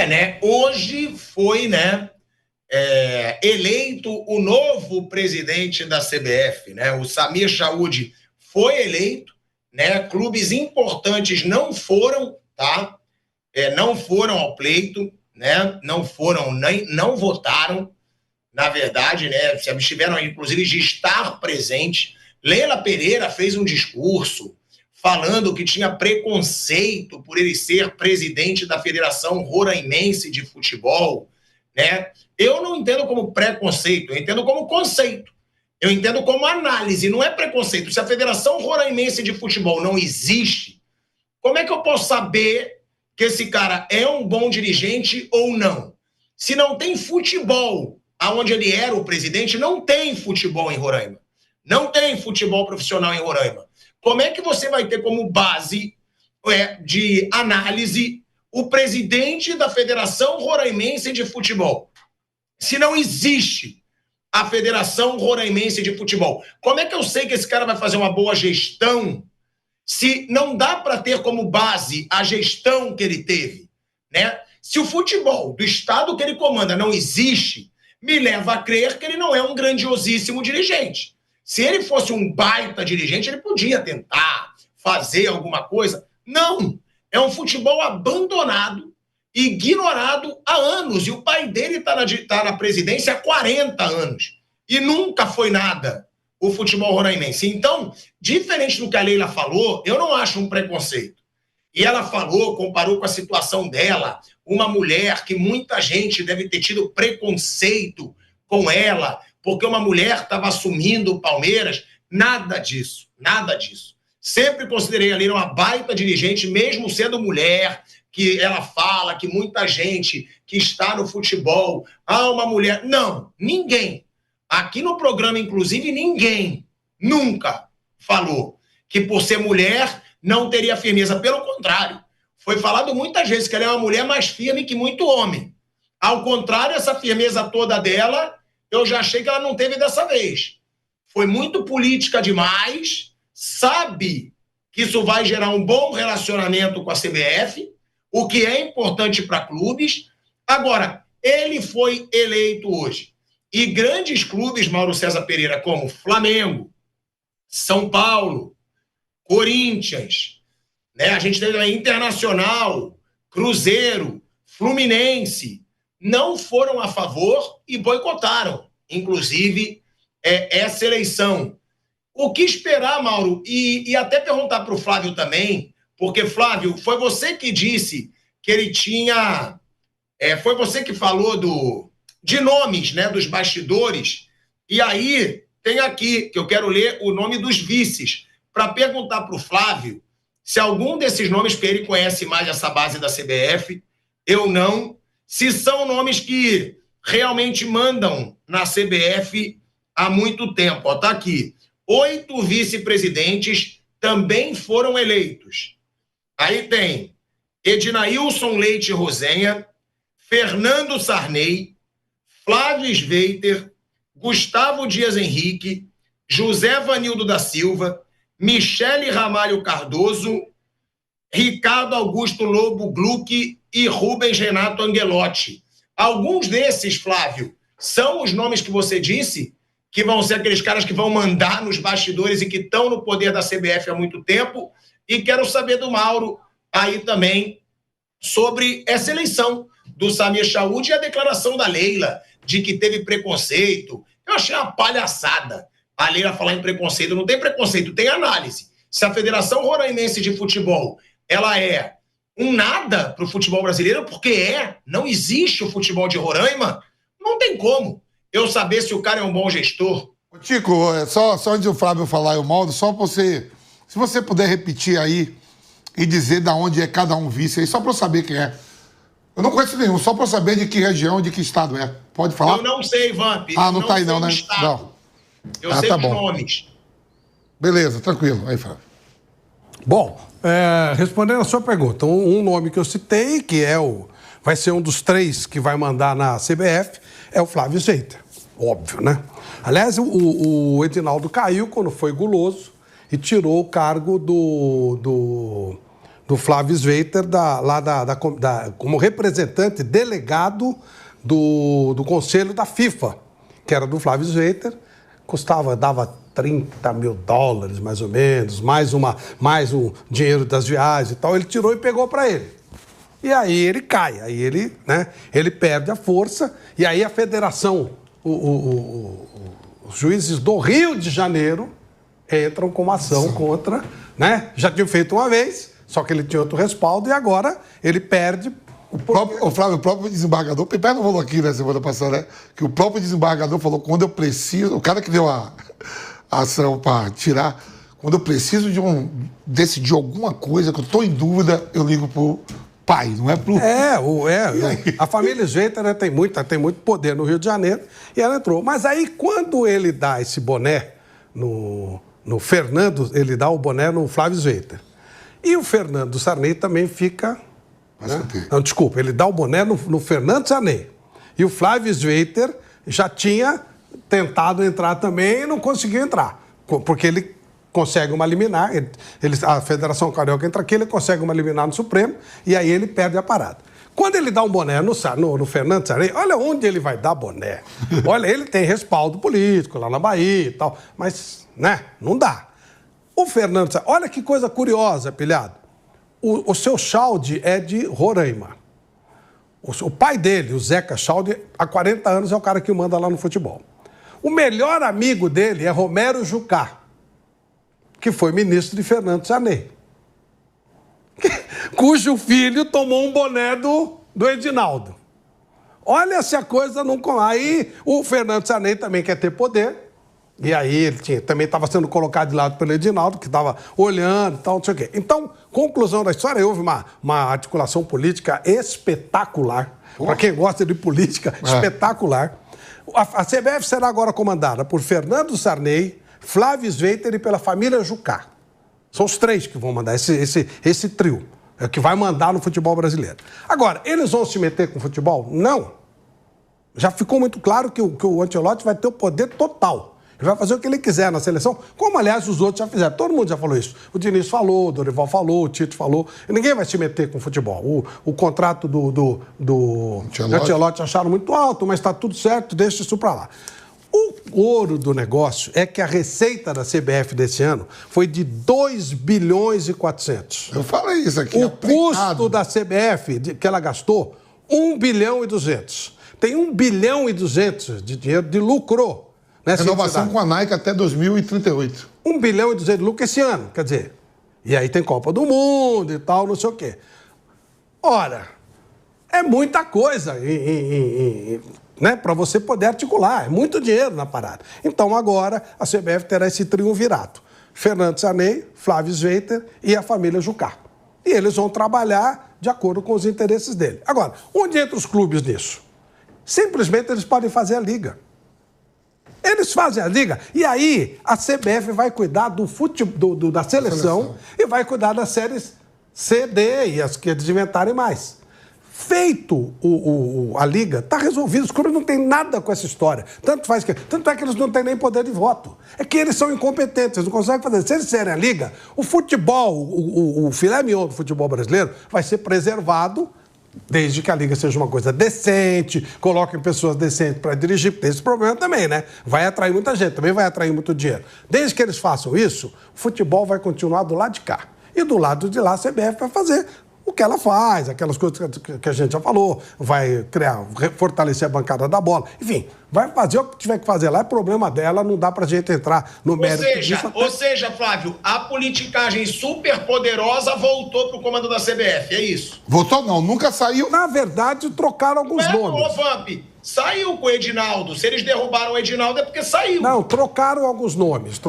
Né? Hoje foi, né, eleito o novo presidente da CBF, né? O Samir Chaoud foi eleito, né? Clubes importantes não foram, tá? Não foram ao pleito, né? Não votaram, na verdade, né? Se abstiveram, inclusive, de estar presente. Leila Pereira fez um discurso falando que tinha preconceito por ele ser presidente da Federação Roraimense de Futebol, né? Eu não entendo como preconceito, eu entendo como conceito. Eu entendo como análise, não é preconceito. Se a Federação Roraimense de Futebol não existe, como é que eu posso saber que esse cara é um bom dirigente ou não? Se não tem futebol, aonde ele era o presidente, não tem futebol em Roraima. Não tem futebol profissional em Roraima. Como é que você vai ter como base de análise o presidente da Federação Roraimense de Futebol? Se não existe a Federação Roraimense de Futebol, como é que eu sei que esse cara vai fazer uma boa gestão se não dá para ter como base a gestão que ele teve, né? Se o futebol do estado que ele comanda não existe, me leva a crer que ele não é um grandiosíssimo dirigente. Se ele fosse um baita dirigente, ele podia tentar fazer alguma coisa. Não, é um futebol abandonado, ignorado há anos. E o pai dele está na presidência há 40 anos. E nunca foi nada o futebol roraimense. Então, diferente do que a Leila falou, eu não acho um preconceito. E ela falou, comparou com a situação dela, uma mulher que muita gente deve ter tido preconceito com ela, porque uma mulher estava assumindo o Palmeiras. Nada disso, nada disso. Sempre considerei a Leila uma baita dirigente, mesmo sendo mulher, que ela fala que muita gente que está no futebol, uma mulher. Não, ninguém. Aqui no programa, inclusive, ninguém nunca falou que por ser mulher não teria firmeza. Pelo contrário, foi falado muitas vezes que ela é uma mulher mais firme que muito homem. Ao contrário, essa firmeza toda dela, eu já achei que ela não teve dessa vez. Foi muito política demais, sabe que isso vai gerar um bom relacionamento com a CBF, o que é importante para clubes. Agora, ele foi eleito hoje. E grandes clubes, Mauro César Pereira, como Flamengo, São Paulo, Corinthians, né? A gente teve aí Internacional, Cruzeiro, Fluminense, não foram a favor e boicotaram, inclusive, essa eleição. O que esperar, Mauro? E até perguntar para o Flávio também, porque, Flávio, foi você que disse que ele tinha... foi você que falou de nomes, né, dos bastidores, e aí tem aqui, que eu quero ler o nome dos vices, para perguntar para o Flávio se algum desses nomes, que ele conhece mais essa base da CBF, eu não, se são nomes que realmente mandam na CBF há muito tempo. Está aqui. 8 vice-presidentes também foram eleitos. Aí tem Ednailson Leite Rosenha, Fernando Sarney, Flávio Sveiter, Gustavo Dias Henrique, José Vanildo da Silva, Michele Ramalho Cardoso, Ricardo Augusto Lobo Gluck e Rubens Renato Angelotti. Alguns desses, Flávio, são os nomes que você disse que vão ser aqueles caras que vão mandar nos bastidores e que estão no poder da CBF há muito tempo. E quero saber do Mauro aí também sobre essa eleição do Samir Chaoud e a declaração da Leila de que teve preconceito. Eu achei uma palhaçada a Leila falar em preconceito. Não tem preconceito, tem análise. Se a Federação Roraimense de Futebol ela é um nada para o futebol brasileiro, porque não existe o futebol de Roraima, não tem como eu saber se o cara é um bom gestor. Tico, só antes do Flávio falar e o Mauro, só você, se você puder repetir aí e dizer de onde é cada um vice aí, só para eu saber quem é. Eu não conheço nenhum, só para eu saber de que região, de que estado é. Pode falar? Eu não sei, Vamp. Não tá aí não, né? Não. Eu sei tá os bom. nomes. Beleza, tranquilo. Aí, Flávio. Bom, respondendo a sua pergunta, um nome que eu citei, que vai ser um dos 3 que vai mandar na CBF, é o Flávio Sveiter. Óbvio, né? Aliás, o Edinaldo caiu quando foi guloso e tirou o cargo do do Flávio Sveiter, como representante delegado do Conselho da FIFA, que era do Flávio Sveiter, dava $30 mil, mais ou menos, mais um dinheiro das viagens e tal. Ele tirou e pegou para ele. E aí ele cai, aí ele perde a força, e aí a federação, os juízes do Rio de Janeiro entram com uma ação contra, já tinham feito uma vez, só que ele tinha outro respaldo, e agora ele perde. O próprio desembargador, o Pepe não falou aqui na semana passada, né? Que o próprio desembargador falou, quando eu preciso, o cara que deu a ação para tirar, quando eu preciso decidir alguma coisa, que eu estou em dúvida, eu ligo pro pai, não é pro... A família Sveiter tem muito poder no Rio de Janeiro, e ela entrou. Mas aí, quando ele dá esse boné no Fernando, ele dá o boné no Flávio Sveiter. E o Fernando Sarney também fica... Não, desculpa, ele dá o boné no Fernando Sarney. E o Flávio Sveiter já tinha tentado entrar também e não conseguiu entrar. Porque ele consegue uma liminar, a Federação Carioca entra aqui, ele consegue uma liminar no Supremo, e aí ele perde a parada. Quando ele dá um boné no Fernando Sarney, olha onde ele vai dar boné. Olha, ele tem respaldo político lá na Bahia e tal, mas, não dá. O Fernando Sarney, olha que coisa curiosa, pilhado. O seu Chaldi é de Roraima. O pai dele, o Zeca Chaldi, há 40 anos é o cara que manda lá no futebol. O melhor amigo dele é Romero Jucá, que foi ministro de Fernando Sarney, cujo filho tomou um boné do Edinaldo. Olha se a coisa não... Aí o Fernando Sarney também quer ter poder, e aí ele também estava sendo colocado de lado pelo Edinaldo, que estava olhando e tal, não sei o quê. Então, conclusão da história, houve uma articulação política espetacular. Para quem gosta de política, espetacular. A CBF será agora comandada por Fernando Sarney, Flávio Sveiter e pela família Jucá. São os três que vão mandar, esse trio, que vai mandar no futebol brasileiro. Agora, eles vão se meter com o futebol? Não. Já ficou muito claro que o Ancelotti vai ter o poder total. Ele vai fazer o que ele quiser na seleção, como, aliás, os outros já fizeram. Todo mundo já falou isso. O Diniz falou, o Dorival falou, o Tite falou. E ninguém vai se meter com o futebol. O contrato do Ancelotti acharam muito alto, mas está tudo certo, deixa isso para lá. O ouro do negócio é que a receita da CBF desse ano foi de 2 bilhões e 400. Eu falei isso aqui. O custo da CBF, que ela gastou, 1 bilhão e 200. Tem 1 bilhão e 200 de dinheiro de lucro. Renovação com a Nike até 2038. 1 bilhão e 200 de lucro esse ano, quer dizer. E aí tem Copa do Mundo e tal, não sei o quê. Ora, é muita coisa para você poder articular. É muito dinheiro na parada. Então agora a CBF terá esse triunvirato. Fernando Sarney, Flávio Sveiter e a família Jucá. E eles vão trabalhar de acordo com os interesses dele. Agora, onde entram os clubes nisso? Simplesmente eles podem fazer a liga. Eles fazem a liga e aí a CBF vai cuidar da seleção e vai cuidar das séries C, D e as que eles inventarem mais. Feito a liga, está resolvido. Os clubes não têm nada com essa história. Tanto é que eles não têm nem poder de voto. É que eles são incompetentes, eles não conseguem fazer. Se eles fizerem a liga, o futebol, o filé mignon do futebol brasileiro vai ser preservado, desde que a liga seja uma coisa decente, coloquem pessoas decentes para dirigir, porque tem esse problema também, né? Vai atrair muita gente, também vai atrair muito dinheiro. Desde que eles façam isso, o futebol vai continuar do lado de cá. E do lado de lá, a CBF vai fazer o que ela faz, aquelas coisas que a gente já falou, vai fortalecer a bancada da bola. Enfim, vai fazer o que tiver que fazer lá, é problema dela, não dá pra gente entrar no mérito disso. Ou seja, Flávio, a politicagem super poderosa voltou pro comando da CBF, é isso? Voltou não, nunca saiu. Na verdade, trocaram alguns nomes. Ô, Vamp, saiu com o Edinaldo. Se eles derrubaram o Edinaldo é porque saiu. Não, trocaram alguns nomes.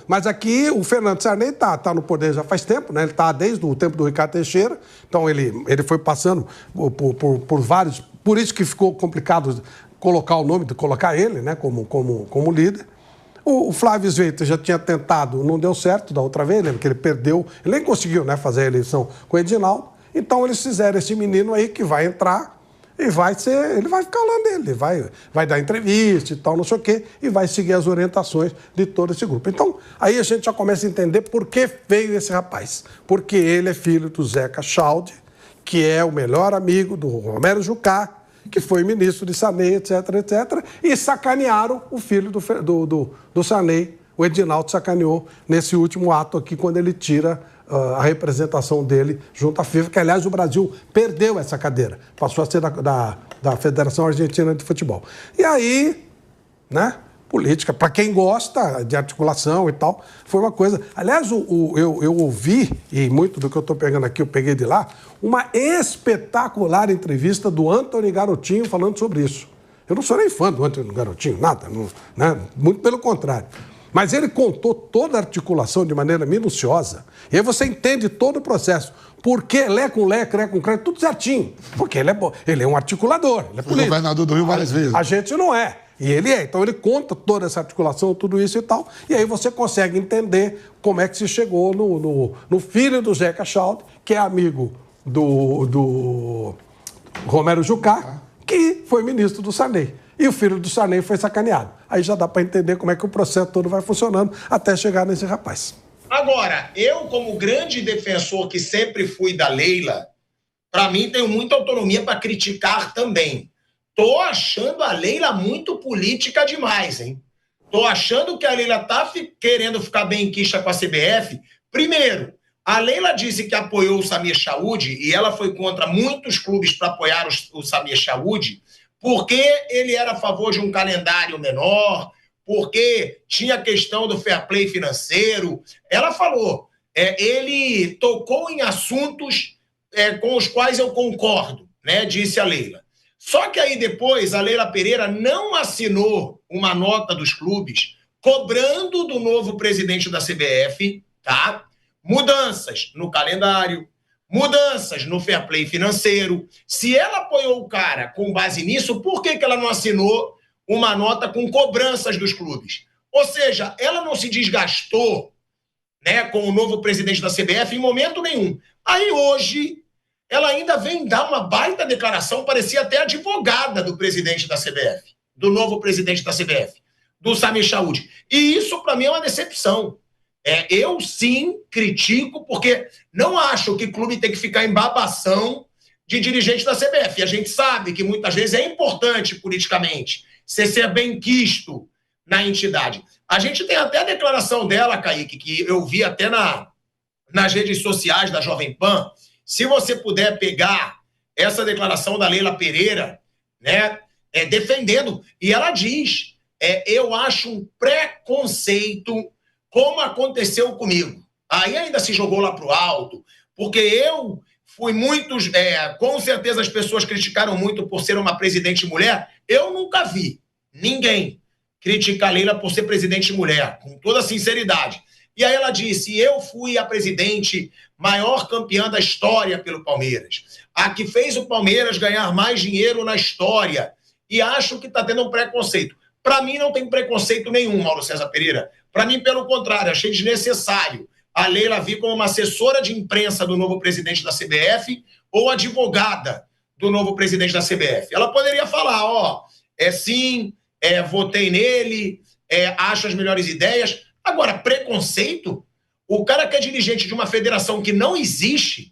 Mas aqui o Fernando Sarney tá no poder já faz tempo, né? Ele tá desde o tempo do Ricardo Teixeira. Então ele foi passando por vários... Por isso que ficou complicado colocar ele, né, como líder. O Flávio Sveiter já tinha tentado, não deu certo da outra vez, lembra que ele perdeu, ele nem conseguiu, né, fazer a eleição com o Edinaldo. Então eles fizeram esse menino aí que vai entrar e ele vai ficar lá nele, vai dar entrevista e tal, não sei o quê, e vai seguir as orientações de todo esse grupo. Então, aí a gente já começa a entender por que veio esse rapaz. Porque ele é filho do Zeca Schaldi, que é o melhor amigo do Romero Jucá, que foi ministro de Sarney, etc, etc, e sacanearam o filho do Sarney, o Edinaldo sacaneou nesse último ato aqui, quando ele tira a representação dele junto à FIFA, que, aliás, o Brasil perdeu essa cadeira, passou a ser da Federação Argentina de Futebol. E aí, né, política, para quem gosta de articulação e tal, foi uma coisa... Aliás, eu ouvi, e muito do que eu estou pegando aqui eu peguei de lá, uma espetacular entrevista do Antony Garotinho falando sobre isso. Eu não sou nem fã do Antony Garotinho, nada, não, né? Muito pelo contrário. Mas ele contou toda a articulação de maneira minuciosa. E aí você entende todo o processo. Por que Lé com Lé, Cré com Cré, tudo certinho. Porque ele é um articulador, ele é político. Foi governador do Rio várias vezes. A gente não é. E ele é. Então ele conta toda essa articulação, tudo isso e tal. E aí você consegue entender como é que se chegou no filho do Zeca Schaldi, que é amigo do Romero Jucá, que foi ministro do Sarney. E o filho do Sarney foi sacaneado. Aí já dá para entender como é que o processo todo vai funcionando até chegar nesse rapaz. Agora, eu, como grande defensor que sempre fui da Leila, para mim tenho muita autonomia para criticar também. Tô achando a Leila muito política demais, hein? Tô achando que a Leila tá querendo ficar bem quicha com a CBF. Primeiro, a Leila disse que apoiou o Samir Chaoudi e ela foi contra muitos clubes para apoiar o Samir Chaoudi, porque ele era a favor de um calendário menor, porque tinha a questão do fair play financeiro. Ela falou, ele tocou em assuntos com os quais eu concordo, né, disse a Leila. Só que aí depois a Leila Pereira não assinou uma nota dos clubes cobrando do novo presidente da CBF, tá? Mudanças no calendário, mudanças no fair play financeiro. Se ela apoiou o cara com base nisso, por que ela não assinou uma nota com cobranças dos clubes? Ou seja, ela não se desgastou, né, com o novo presidente da CBF em momento nenhum. Aí hoje ela ainda vem dar uma baita declaração, parecia até advogada do presidente da CBF, do novo presidente da CBF, do Samir Chaoudi. E isso, para mim, é uma decepção. Eu, sim, critico, porque não acho que o clube tem que ficar em babação de dirigente da CBF. E a gente sabe que, muitas vezes, é importante, politicamente, você ser benquisto na entidade. A gente tem até a declaração dela, Kaique, que eu vi até nas redes sociais da Jovem Pan. Se você puder pegar essa declaração da Leila Pereira, né, defendendo, e ela diz, eu acho um preconceito como aconteceu comigo. Aí ainda se jogou lá pro alto, porque eu fui com certeza as pessoas criticaram muito por ser uma presidente mulher. Eu nunca vi ninguém criticar a Leila por ser presidente mulher, com toda sinceridade. E aí ela disse, eu fui a presidente maior campeã da história pelo Palmeiras, a que fez o Palmeiras ganhar mais dinheiro na história, e acho que está tendo um preconceito. Para mim não tem preconceito nenhum, Mauro César Pereira. Para mim, pelo contrário, achei desnecessário a Leila vir como uma assessora de imprensa do novo presidente da CBF ou advogada do novo presidente da CBF. Ela poderia falar, sim, votei nele, acho as melhores ideias. Agora, preconceito? O cara que é dirigente de uma federação que não existe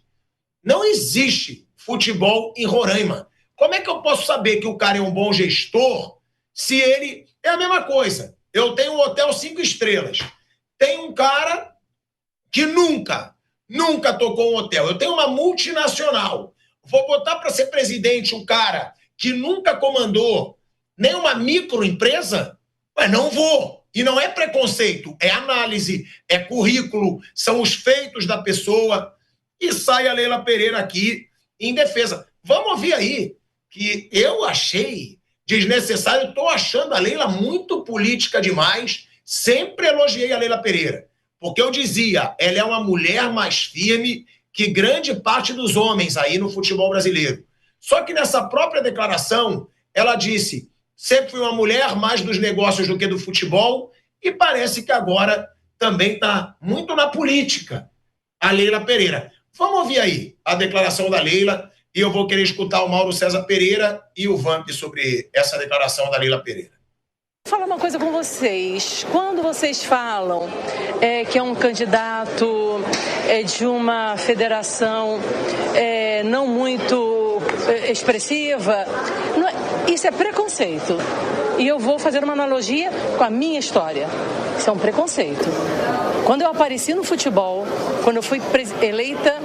futebol em Roraima. Como é que eu posso saber que o cara é um bom gestor se ele... É a mesma coisa. Eu tenho um hotel 5 estrelas. Tem um cara que nunca tocou um hotel. Eu tenho uma multinacional. Vou botar para ser presidente um cara que nunca comandou nem uma microempresa? Mas não vou. E não é preconceito, é análise, é currículo, são os feitos da pessoa. E sai a Leila Pereira aqui em defesa. Vamos ouvir aí, que eu achei desnecessário, estou achando a Leila muito política demais, sempre elogiei a Leila Pereira, porque eu dizia, ela é uma mulher mais firme que grande parte dos homens aí no futebol brasileiro. Só que nessa própria declaração, ela disse, sempre fui uma mulher mais dos negócios do que do futebol, e parece que agora também está muito na política, a Leila Pereira. Vamos ouvir aí a declaração da Leila e eu vou querer escutar o Mauro César Pereira e o Vamp sobre essa declaração da Leila Pereira. Vou falar uma coisa com vocês. Quando vocês falam que é um candidato de uma federação não muito expressiva, isso é preconceito. E eu vou fazer uma analogia com a minha história. Isso é um preconceito. Quando eu apareci no futebol, quando eu fui eleita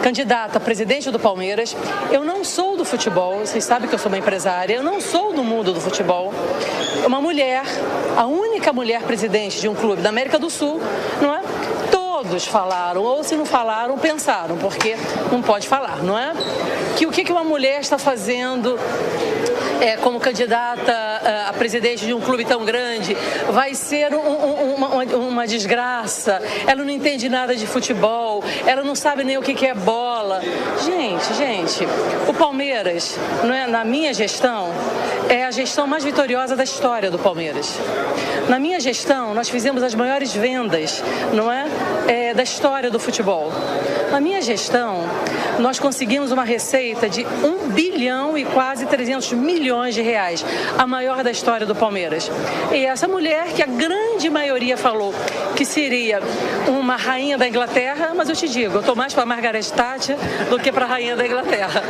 candidata a presidente do Palmeiras, eu não sou do futebol, vocês sabem que eu sou uma empresária, eu não sou do mundo do futebol. Uma mulher, a única mulher presidente de um clube da América do Sul, não é? Todos falaram, ou se não falaram, pensaram, porque não pode falar, não é? Que o que uma mulher está fazendo como candidata a presidente de um clube tão grande vai ser uma desgraça. Ela não entende nada de futebol, ela não sabe nem o que é bola. Gente, o Palmeiras, não é, na minha gestão, é a gestão mais vitoriosa da história do Palmeiras. Na minha gestão, nós fizemos as maiores vendas, não é, da história do futebol. Na minha gestão, nós conseguimos uma receita de 1 bilhão e quase 300 milhões de reais, a maior da história do Palmeiras. E essa mulher que a grande maioria falou que seria uma rainha da Inglaterra, mas eu te digo, eu estou mais para Margaret Thatcher do que para a rainha da Inglaterra.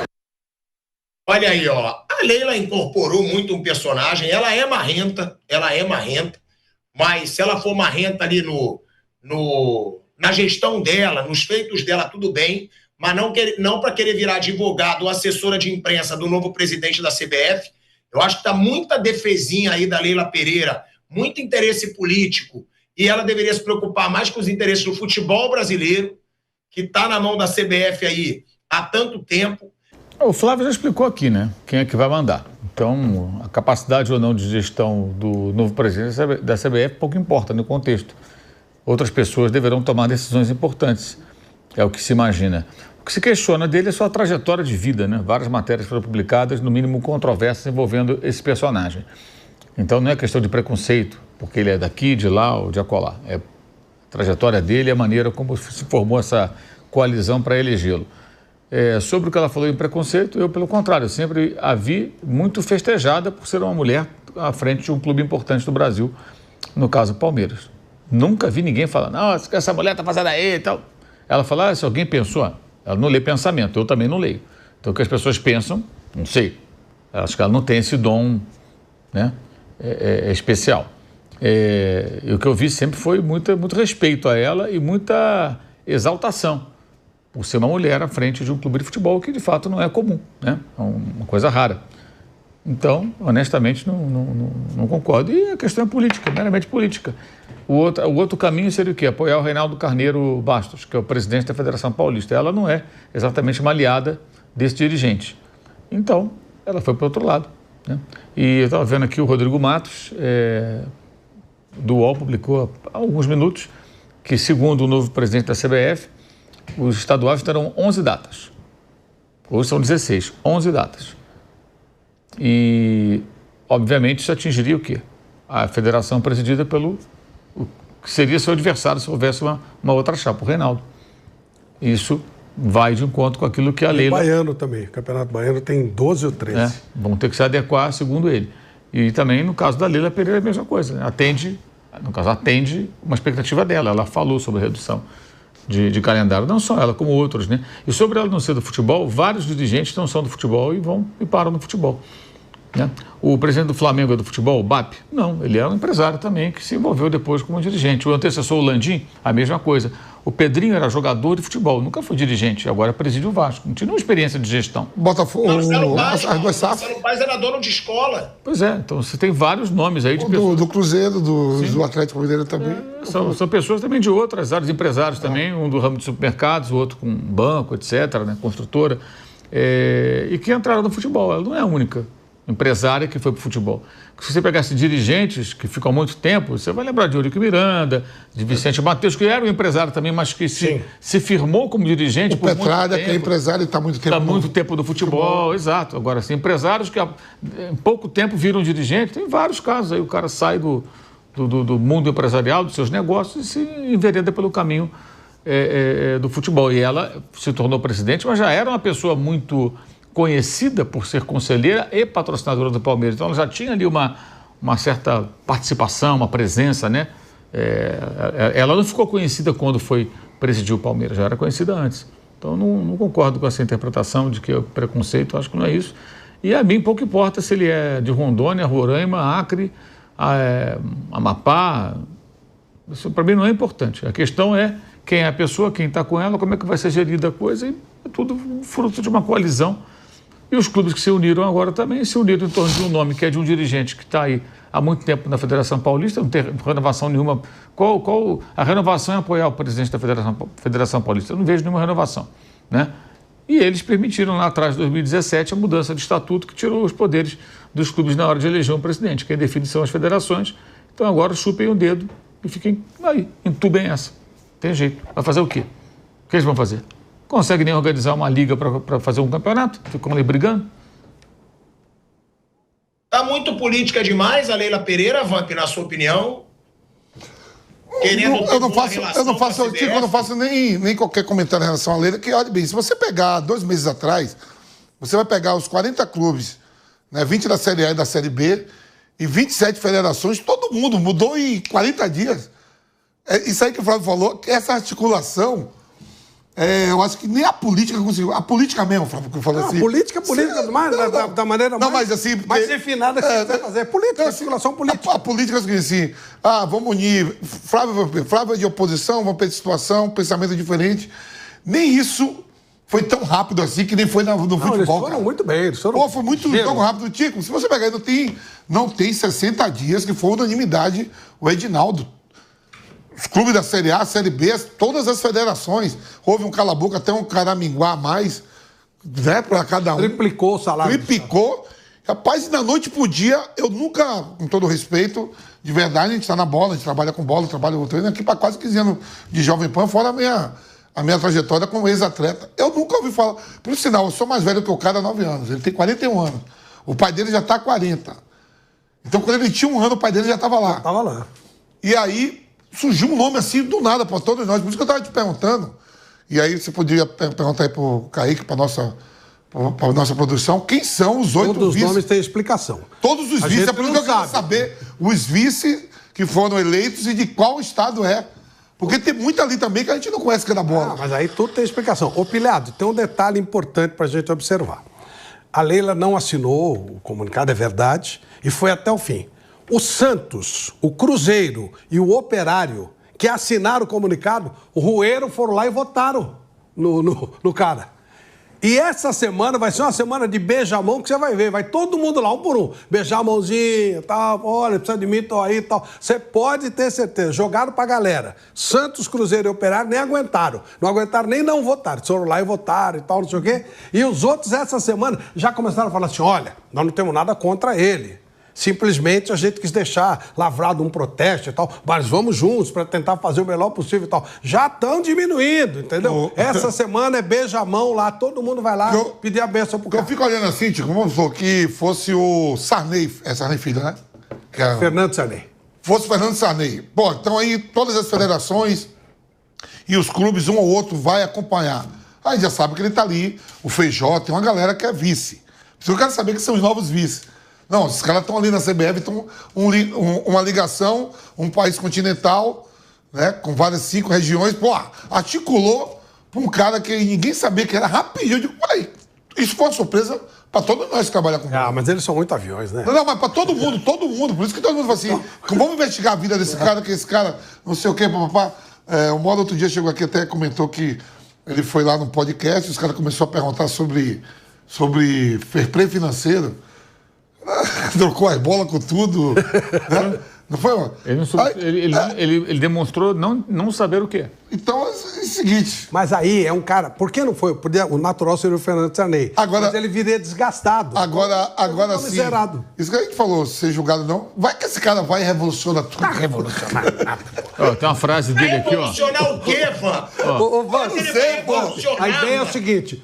Olha aí, ó, a Leila incorporou muito um personagem, ela é marrenta, mas se ela for marrenta ali na gestão dela, nos feitos dela, tudo bem, mas não para querer virar advogado ou assessora de imprensa do novo presidente da CBF. Eu acho que está muita defesinha aí da Leila Pereira, muito interesse político, e ela deveria se preocupar mais com os interesses do futebol brasileiro, que está na mão da CBF aí há tanto tempo. O Flávio já explicou aqui, né? Quem é que vai mandar. Então, a capacidade ou não de gestão do novo presidente da CBF pouco importa no contexto. Outras pessoas deverão tomar decisões importantes. É o que se imagina. O que se questiona dele é sua trajetória de vida, né? Várias matérias foram publicadas, no mínimo controversas, envolvendo esse personagem. Então, não é questão de preconceito, porque ele é daqui, de lá ou de acolá. É a trajetória dele e a maneira como se formou essa coalizão para elegê-lo. Sobre o que ela falou em preconceito, eu, pelo contrário, sempre a vi muito festejada por ser uma mulher à frente de um clube importante do Brasil, no caso, Palmeiras. Nunca vi ninguém falar, nossa, o que essa mulher está fazendo aí e tal. Ela fala, se alguém pensou, ela não lê pensamento, eu também não leio. Então, o que as pessoas pensam, não sei. Acho que ela não tem esse dom, né, especial. E o que eu vi sempre foi muito respeito a ela e muita exaltação por ser uma mulher à frente de um clube de futebol que, de fato, não é comum, né? É uma coisa rara. Então, honestamente, não concordo. E a questão é política, meramente política. O outro caminho seria o quê? Apoiar o Reinaldo Carneiro Bastos, que é o presidente da Federação Paulista. Ela não é exatamente uma aliada desse dirigente. Então, ela foi para o outro lado, né? E eu estava vendo aqui o Rodrigo Matos, do UOL, publicou há alguns minutos que, segundo o novo presidente da CBF, os estaduais terão 11 datas. Hoje são 16, 11 datas. E, obviamente, isso atingiria o quê? A federação presidida pelo que seria seu adversário se houvesse uma outra chapa, o Reinaldo. Isso vai de encontro com aquilo que a Leila... O Baiano também, o Campeonato Baiano tem 12 ou 13. Vão ter que se adequar, segundo ele. E também, no caso da Leila Pereira, é a mesma coisa, né? Atende uma expectativa dela. Ela falou sobre a redução de calendário, não só ela, como outros, né? E sobre ela não ser do futebol, vários dirigentes não são do futebol e param no futebol, né? O presidente do Flamengo é do futebol, o BAP? Não, ele é um empresário também que se envolveu depois como dirigente. O antecessor, o Landim, a mesma coisa. O Pedrinho era jogador de futebol, nunca foi dirigente, agora preside o Vasco. Não tinha nenhuma experiência de gestão. Botafogo, Marcelo Paz era dono de escola. Pois é, então você tem vários nomes aí de pessoas. Do Cruzeiro, do Atlético Mineiro também. São pessoas também de outras áreas, empresários também, um do ramo de supermercados, o outro com banco, etc., né, construtora, e que entraram no futebol. Ela não é a única empresária que foi para o futebol. Se você pegasse dirigentes que ficam há muito tempo, você vai lembrar de Eurico Miranda, de Vicente Mateus, que era um empresário também, mas que se firmou como dirigente por muito tempo. O Petralha, que é empresário e está muito tempo. Está muito tempo no futebol, exato. Agora, assim, empresários que em pouco tempo viram dirigente, tem vários casos aí. O cara sai do mundo empresarial, dos seus negócios, e se envereda pelo caminho do futebol. E ela se tornou presidente, mas já era uma pessoa muito conhecida por ser conselheira e patrocinadora do Palmeiras. Então ela já tinha ali uma certa participação, uma presença, né? Ela não ficou conhecida quando foi presidir o Palmeiras, já era conhecida antes. Então não concordo com essa interpretação de que é preconceito, acho que não é isso. E a mim pouco importa se ele é de Rondônia, Roraima, Acre, Amapá. Isso para mim não é importante. A questão é quem é a pessoa, quem está com ela, como é que vai ser gerida a coisa, e é tudo fruto de uma coalizão. E os clubes que se uniram agora também se uniram em torno de um nome que é de um dirigente que está aí há muito tempo na Federação Paulista, não tem renovação nenhuma. Qual a renovação é apoiar o presidente da Federação Paulista? Eu não vejo nenhuma renovação, né? E eles permitiram lá atrás, em 2017, a mudança de estatuto que tirou os poderes dos clubes na hora de eleger um presidente. Quem define são as federações. Então agora chupem o dedo e fiquem aí, entubem essa. Tem jeito. Vai fazer o quê? O que eles vão fazer? Consegue nem organizar uma liga para fazer um campeonato? Ficam ali brigando? Tá muito política demais a Leila Pereira, Vamp, na sua opinião? Eu não faço nem qualquer comentário em relação à Leila, que, olha bem, se você pegar 2 meses atrás, você vai pegar os 40 clubes, né, 20 da Série A e da Série B, e 27 federações, todo mundo mudou em 40 dias. Isso aí que o Flávio falou, essa articulação, eu acho que nem a política conseguiu. A política mesmo, Flávio, que eu falei assim. Política, da maneira mais refinada que você vai fazer. Política, articulação política. A política é o seguinte, assim, vamos unir. Flávio é de oposição, vamos ter situação, pensamento diferente. Nem isso foi tão rápido assim que nem foi no futebol. Eles foram muito bem. Foi muito tão rápido. Tico, se você pegar aí, não tem 60 dias que foi unanimidade o Edinaldo. Os clubes da Série A, Série B, todas as federações. Houve um cala-boca, até um caraminguá a mais, né, para cada um. Triplicou o salário. Triplicou. Rapaz, e da noite pro dia, eu nunca, com todo respeito, de verdade, a gente tá na bola, a gente trabalha com bola, trabalha com treino aqui para quase 15 anos de Jovem Pan, fora a minha trajetória como ex-atleta. Eu nunca ouvi falar. Por sinal, eu sou mais velho que o cara há 9 anos. Ele tem 41 anos. O pai dele já tá há 40. Então, quando ele tinha 1 ano, o pai dele já estava lá. Estava lá. E aí surgiu um nome assim do nada para todos nós. Por isso que eu estava te perguntando. E aí você podia perguntar aí para o Kaique, para a nossa produção, quem são os 8 vices. Todos os nomes têm explicação. Todos os vices. É por isso que eu quero saber os vices que foram eleitos e de qual estado é. Porque tem muito ali também que a gente não conhece que é da bola. Mas aí tudo tem explicação. Ô, Pilhado, tem um detalhe importante para a gente observar. A Leila não assinou o comunicado, é verdade, e foi até o fim. O Santos, o Cruzeiro e o Operário, que assinaram o comunicado, roeram, foram lá e votaram no cara. E essa semana vai ser uma semana de beijamão que você vai ver. Vai todo mundo lá, um por um. Beijar a mãozinha, tal. Olha, precisa de mim, tô aí e tal. Você pode ter certeza. Jogaram pra galera. Santos, Cruzeiro e Operário nem aguentaram. Não aguentaram nem não votaram. Foram lá e votaram e tal, não sei o quê. E os outros, essa semana, já começaram a falar assim, olha, nós não temos nada contra ele. Simplesmente a gente quis deixar lavrado um protesto e tal, mas vamos juntos para tentar fazer o melhor possível e tal. Já estão diminuindo, entendeu? Essa semana é beija-mão lá, todo mundo vai lá pedir a benção pro cara. Eu fico olhando assim, Tico, vamos supor que fosse o Sarney, é Sarney filho, né? Fernando Sarney. Fosse o Fernando Sarney. Pô, então aí todas as federações e os clubes, um ou outro, vai acompanhar. Aí já sabe que ele tá ali, o Feijó, tem uma galera que é vice. Eu quero saber que são os novos vices. Não, esses caras estão ali na CBF, estão uma ligação, um país continental, né, com várias 5 regiões, pô, articulou para um cara que ninguém sabia que era rapidinho. Eu digo, peraí, isso foi uma surpresa para todos nós que trabalham com mas eles são muito aviões, né? Não, mas para todo mundo, por isso que todo mundo fala assim, vamos investigar a vida desse cara, que esse cara, não sei o quê, papapá. O Modo outro dia chegou aqui até comentou que ele foi lá no podcast, os caras começaram a perguntar sobre fair play financeiro. Trocou as bolas com tudo. Né? Não foi, mano? Ele demonstrou não saber o quê. Então é o seguinte. Mas aí é um cara. Por que não foi? O natural seria o Fernando Sarney. Agora, mas ele viria desgastado. Agora sim. Miserado. Isso que a gente falou, ser julgado não. Vai que esse cara vai revolucionar tudo. Tá revolucionar nada, pô. Tem uma frase dele aqui, ó. Revolucionar o quê, Van? Ô, Van, a ideia é o seguinte.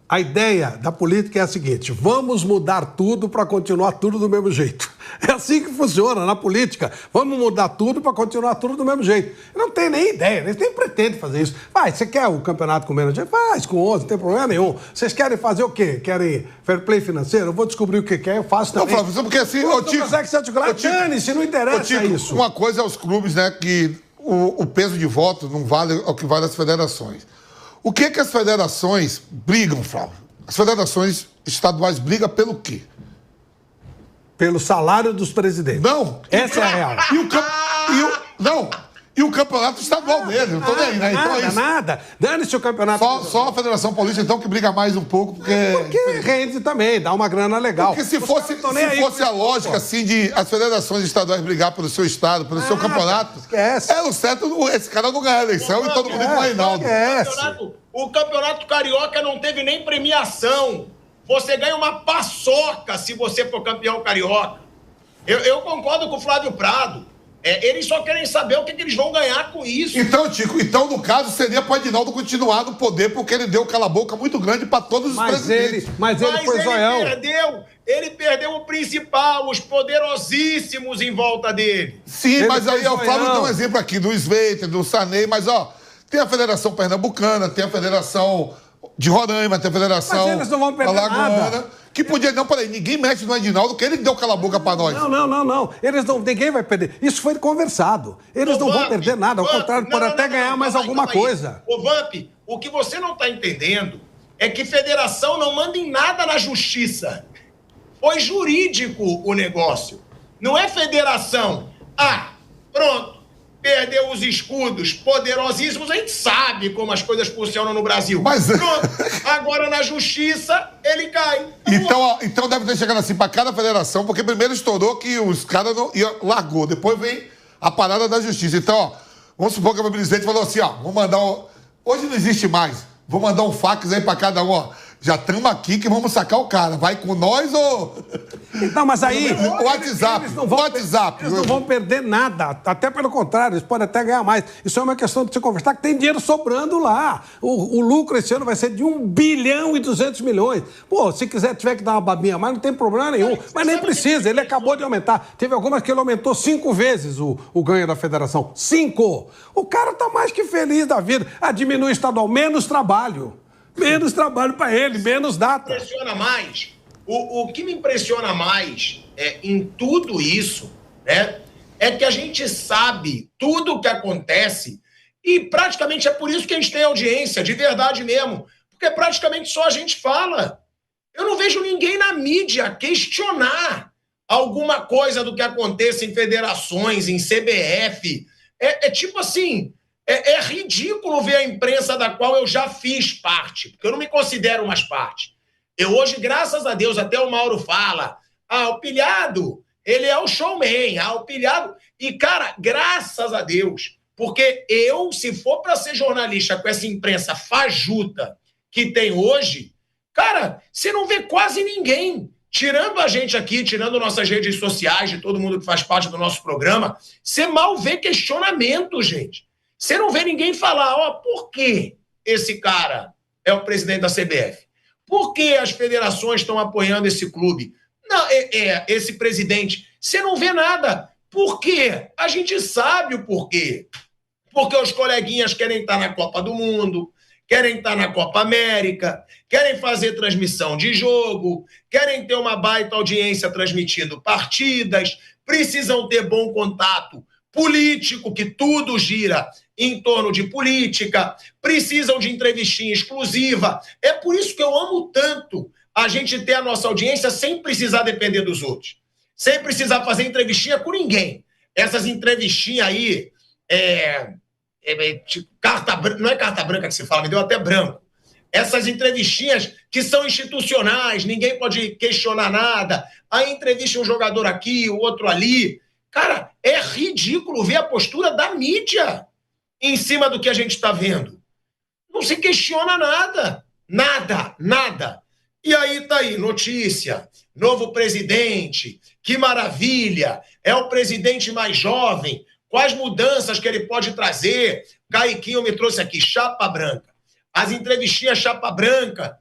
A ideia da política é a seguinte: vamos mudar tudo para continuar tudo do mesmo jeito. É assim que funciona na política. Vamos mudar tudo para continuar tudo do mesmo jeito. Não tem nem ideia, eles nem pretendem fazer isso. Vai, você quer o campeonato com menos gente? Faz com 11, não tem problema nenhum. Vocês querem fazer o quê? Querem fair play financeiro? Eu vou descobrir o que quer, eu faço também. Não, Flávio, porque assim... Não consegue se articular, dane-se, não interessa isso. Uma coisa é os clubes, né, que o peso de voto não vale o que vale as federações. O que as federações brigam, Flávio? As federações estaduais brigam pelo quê? Pelo salário dos presidentes. Não. Essa é a real. E o campeonato estadual dele, não tô nem aí, né? Então é isso. Nada. Dane-se o campeonato. Só a Federação Paulista, então, que briga mais um pouco, porque rende também, dá uma grana legal. Porque se fosse a lógica, assim, de as federações estaduais brigar pelo seu estado, pelo seu campeonato, esquece. É o certo, esse cara não ganha a eleição e todo mundo com o Reinaldo. O campeonato carioca não teve nem premiação. Você ganha uma paçoca se você for campeão carioca. Eu concordo com o Flávio Prado. Eles só querem saber o que eles vão ganhar com isso. Então, Tico, no caso, seria para o Edinaldo continuar no poder, porque ele deu cala-boca muito grande para todos os presidentes. Mas ele foi zoião. Ele perdeu o principal, os poderosíssimos em volta dele. Sim, mas aí o Flávio deu um exemplo aqui do Sveiter, do Sarney, mas tem a Federação Pernambucana, tem a Federação de Roraima, tem a Federação mas eles não vão perder nada. Que podia... Não, peraí, ninguém mexe no Edinaldo, que ele deu cala-boca pra nós. Não. Ninguém vai perder. Isso foi conversado. Eles não vão perder nada, ao contrário, podem até ganhar mais alguma coisa. Ô, Vamp, o que você não tá entendendo é que federação não manda em nada na justiça. Foi jurídico o negócio. Não é federação. Pronto. Perdeu os escudos poderosíssimos, a gente sabe como as coisas funcionam no Brasil. Mas... Pronto, agora na justiça ele cai. Então deve ter chegado assim para cada federação, porque primeiro estourou que os caras não largou, depois vem a parada da justiça. Então, vamos supor que o presidente falou assim, vou mandar hoje não existe mais, vou mandar um fax aí para cada um, já estamos aqui que vamos sacar o cara. Vai com nós ou... Então, mas aí... WhatsApp. Eles não vão perder nada. Até pelo contrário, eles podem até ganhar mais. Isso é uma questão de se conversar, que tem dinheiro sobrando lá. O lucro esse ano vai ser de 1 bilhão e 200 milhões. Pô, se tiver que dar uma babinha a mais, não tem problema nenhum. Mas nem precisa, ele acabou de aumentar. Teve algumas que ele aumentou 5 vezes o ganho da federação. 5! O cara tá mais que feliz da vida. Diminui estadual, menos trabalho. Menos trabalho para ele, menos data. Impressiona mais. O que me impressiona mais em tudo isso, né, é que a gente sabe tudo o que acontece e praticamente é por isso que a gente tem audiência, de verdade mesmo. Porque praticamente só a gente fala. Eu não vejo ninguém na mídia questionar alguma coisa do que aconteça em federações, em CBF. Tipo assim... É ridículo ver a imprensa da qual eu já fiz parte, porque eu não me considero mais parte. Eu hoje, graças a Deus, até o Mauro fala, o pilhado, ele é o showman, o pilhado... E, cara, graças a Deus, porque eu, se for para ser jornalista com essa imprensa fajuta que tem hoje, cara, você não vê quase ninguém, tirando a gente aqui, tirando nossas redes sociais, de todo mundo que faz parte do nosso programa, você mal vê questionamento, gente. Você não vê ninguém falar, por que esse cara é o presidente da CBF? Por que as federações estão apoiando esse clube? Não, esse presidente. Você não vê nada. Por quê? A gente sabe o porquê. Porque os coleguinhas querem estar na Copa do Mundo, querem estar na Copa América, querem fazer transmissão de jogo, querem ter uma baita audiência transmitindo partidas, precisam ter bom contato político, que tudo gira em torno de política, precisam de entrevistinha exclusiva. É por isso que eu amo tanto a gente ter a nossa audiência sem precisar depender dos outros, sem precisar fazer entrevistinha com ninguém. Essas entrevistinhas aí, tipo, não é carta branca que se fala, me deu até branco. Essas entrevistinhas que são institucionais, ninguém pode questionar nada. Aí entrevista um jogador aqui, o outro ali. Cara, é ridículo ver a postura da mídia em cima do que a gente está vendo. Não se questiona nada. Nada. E aí tá aí, notícia, novo presidente, que maravilha, é o presidente mais jovem, quais mudanças que ele pode trazer. Caiquinho me trouxe aqui, chapa branca. As entrevistinhas chapa branca.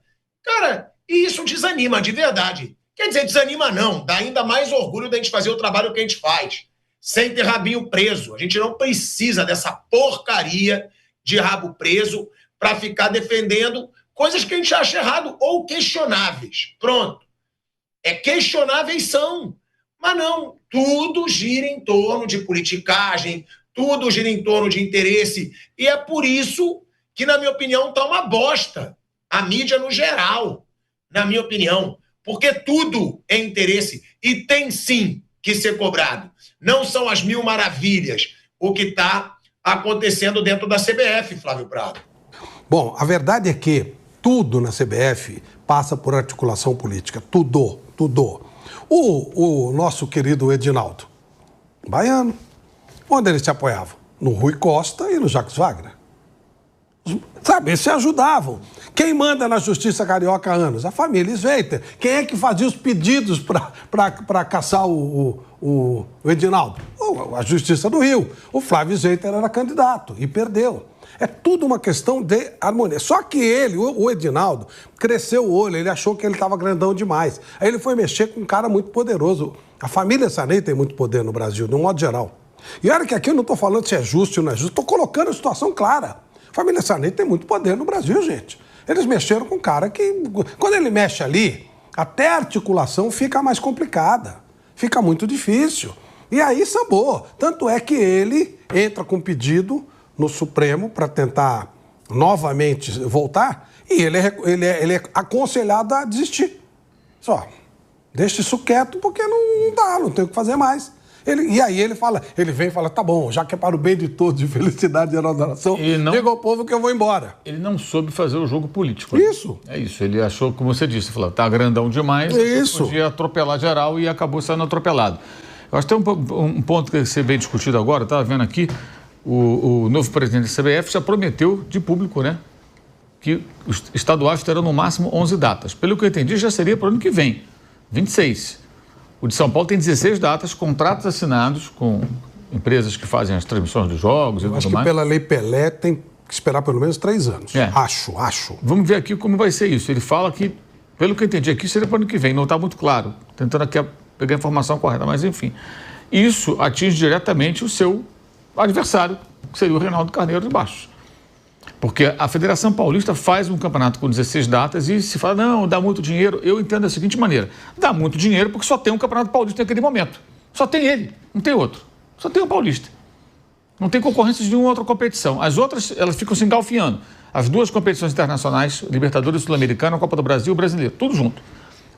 Cara, e isso desanima, de verdade. Quer dizer, desanima não, dá ainda mais orgulho da gente fazer o trabalho que a gente faz, sem ter rabinho preso. A gente não precisa dessa porcaria de rabo preso para ficar defendendo coisas que a gente acha errado ou questionáveis. Pronto. Questionáveis são, mas não. Tudo gira em torno de politicagem, tudo gira em torno de interesse, e é por isso que, na minha opinião, tá uma bosta. A mídia no geral, na minha opinião. Porque tudo é interesse e tem sim que ser cobrado. Não são as mil maravilhas o que está acontecendo dentro da CBF, Flávio Prado. Bom, a verdade é que tudo na CBF passa por articulação política. Tudo. O nosso querido Edinaldo, baiano, onde eles se apoiavam? No Rui Costa e no Jacques Wagner. Sabe, eles se ajudavam. Quem manda na Justiça Carioca há anos? A família Sveiter. Quem é que fazia os pedidos para caçar o Edinaldo? A Justiça do Rio. O Flávio Sveiter era candidato e perdeu. É tudo uma questão de harmonia. Só que ele, o Edinaldo, cresceu o olho, ele achou que ele estava grandão demais. Aí ele foi mexer com um cara muito poderoso. A família Sarney tem muito poder no Brasil, de um modo geral. E olha que aqui eu não estou falando se é justo ou não é justo, estou colocando a situação clara. A família Sarney tem muito poder no Brasil, gente. Eles mexeram com um cara que, quando ele mexe ali, até a articulação fica mais complicada. Fica muito difícil. E aí sambou. Tanto é que ele entra com pedido no Supremo para tentar novamente voltar e ele é aconselhado a desistir. Só, deixa isso quieto porque não dá, não tem o que fazer mais. E aí ele vem e fala, tá bom, já que é para o bem de todos, de felicidade e da nação, diga ao povo que eu vou embora. Ele não soube fazer o jogo político. Isso. É isso, ele achou, como você disse, falou, tá grandão demais, isso. Podia atropelar geral e acabou sendo atropelado. Eu acho que tem um ponto que você vem discutido agora, estava vendo aqui, o novo presidente da CBF já prometeu de público, né, que os estaduais terão no máximo 11 datas. Pelo que eu entendi, já seria para o ano que vem, 26. O de São Paulo tem 16 datas, contratos assinados com empresas que fazem as transmissões dos jogos e tudo mais. Acho que pela Lei Pelé tem que esperar pelo menos 3 anos. Acho. Vamos ver aqui como vai ser isso. Ele fala que, pelo que eu entendi aqui, seria para o ano que vem. Não está muito claro. Tentando aqui pegar a informação correta, mas enfim. Isso atinge diretamente o seu adversário, que seria o Reinaldo Carneiro de Bastos. Porque a Federação Paulista faz um campeonato com 16 datas e se fala, não, dá muito dinheiro. Eu entendo da seguinte maneira, dá muito dinheiro porque só tem um Campeonato Paulista naquele momento. Só tem ele, não tem outro. Só tem o Paulista. Não tem concorrência de nenhuma outra competição. As outras, elas ficam se engalfinhando. As duas competições internacionais, Libertadores Sul-Americana, Copa do Brasil e Brasileiro, tudo junto.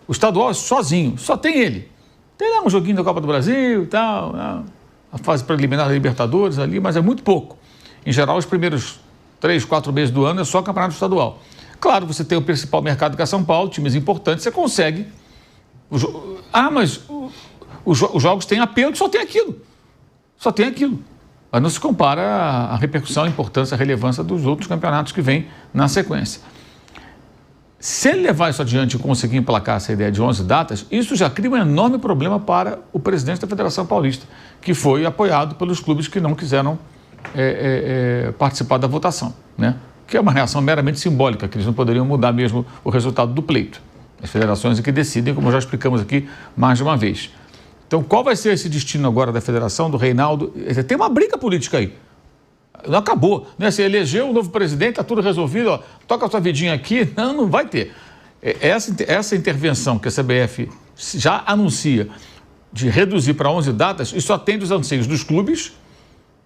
O estadual é sozinho, só tem ele. Tem lá um joguinho da Copa do Brasil e tal, a fase preliminar da Libertadores ali, mas é muito pouco. Em geral, os primeiros 3, 4 meses do ano é só campeonato estadual. Claro, você tem o principal mercado que é São Paulo, times importantes, você consegue. Mas os jogos têm apelo, só tem aquilo. Só tem aquilo. Mas não se compara a repercussão, a importância, a relevância dos outros campeonatos que vêm na sequência. Se ele levar isso adiante e conseguir emplacar essa ideia de 11 datas, isso já cria um enorme problema para o presidente da Federação Paulista, que foi apoiado pelos clubes que não quiseram participar da votação, né? Que é uma reação meramente simbólica, que eles não poderiam mudar mesmo o resultado do pleito. As federações é que decidem, como já explicamos aqui mais de uma vez. Então, qual vai ser esse destino agora da federação, do Reinaldo? Tem uma briga política aí. Não acabou, né? Você elegeu o novo presidente, está tudo resolvido, ó, toca a sua vidinha aqui. Não vai ter. Essa intervenção que a CBF já anuncia de reduzir para 11 datas, isso atende os anseios dos clubes,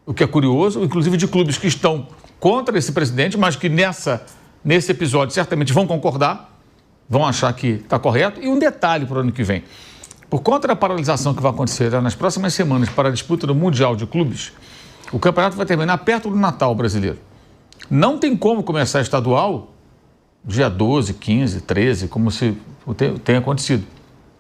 o que é curioso, inclusive de clubes que estão contra esse presidente, mas que nesse episódio certamente vão concordar, vão achar que está correto. E um detalhe para o ano que vem. Por conta da paralisação que vai acontecer nas próximas semanas para a disputa do Mundial de Clubes, o campeonato vai terminar perto do Natal brasileiro. Não tem como começar estadual dia 12, 15, 13, como se tem acontecido.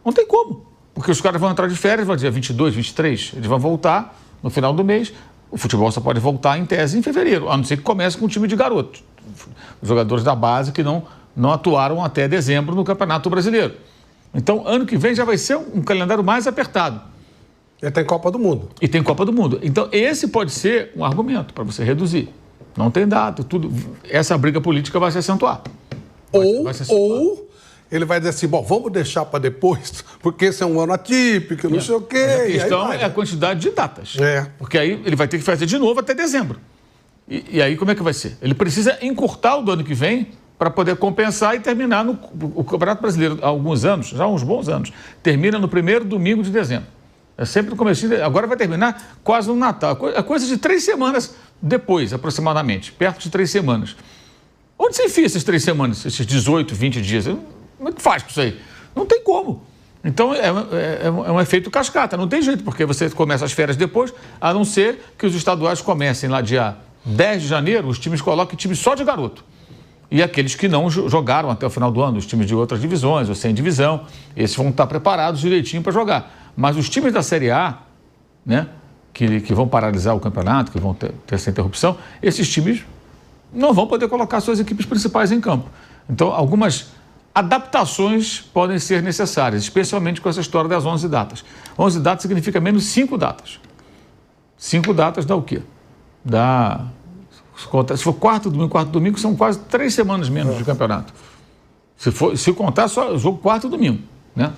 Não tem como, porque os caras vão entrar de férias, vai dia 22, 23, eles vão voltar no final do mês. O futebol só pode voltar, em tese, em fevereiro, a não ser que comece com um time de garotos. Os jogadores da base que não atuaram até dezembro no Campeonato Brasileiro. Então, ano que vem já vai ser um calendário mais apertado. E tem Copa do Mundo. E tem Copa do Mundo. Então, esse pode ser um argumento para você reduzir. Não tem data, tudo. Essa briga política vai se acentuar. Ou ele vai dizer assim, bom, vamos deixar para depois, porque esse é um ano atípico, não sei o quê. A questão é a quantidade de datas. Porque aí ele vai ter que fazer de novo até dezembro. E aí como é que vai ser? Ele precisa encurtar o do ano que vem para poder compensar e terminar o Campeonato Brasileiro há alguns anos, já há uns bons anos, termina no primeiro domingo de dezembro. É sempre no começo, agora vai terminar quase no Natal. É coisa de 3 semanas depois, aproximadamente, perto de 3 semanas. Onde você enfia essas 3 semanas, esses 18, 20 dias? Como é que faz com isso aí? Não tem como. Então, é um efeito cascata, não tem jeito, porque você começa as férias depois, a não ser que os estaduais comecem lá dia 10 de janeiro, os times colocam time só de garoto. E aqueles que não jogaram até o final do ano, os times de outras divisões ou sem divisão, esses vão estar preparados direitinho para jogar. Mas os times da Série A, né, que vão paralisar o campeonato, que vão ter essa interrupção, esses times não vão poder colocar suas equipes principais em campo. Então, algumas adaptações podem ser necessárias, especialmente com essa história das 11 datas. 11 datas significa menos 5 datas. 5 datas dá o quê? Se for quarto domingo, são quase 3 semanas menos de campeonato. Se contar só jogo quarto e domingo, né?